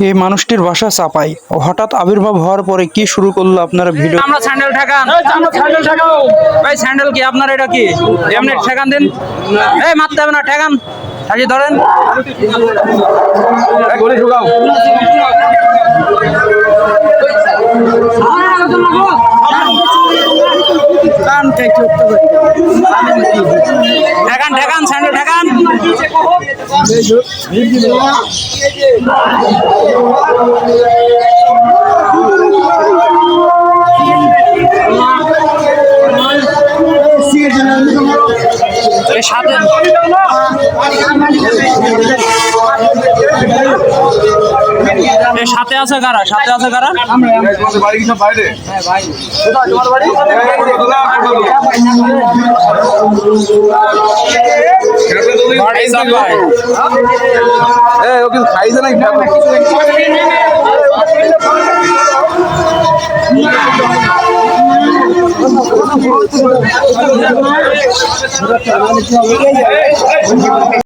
এই মানুষটির বাসা চাপাই। হঠাৎ আবির্ভাব হওয়ার পরে কি শুরু করলো আপনারা ভিডিও। আমরা স্যান্ডেল ঠেকান, ভাই স্যান্ডেল কি আপনার? এটা কি এমনি ঠেকান দিন, এই মারতে হবে না, ঠেকান সাজি ধরেন। ঠেকান ঠেকান স্যান্ডেল ঠেকান। সাথে আছে কারা? সাথে আছে কারা? খাইছে না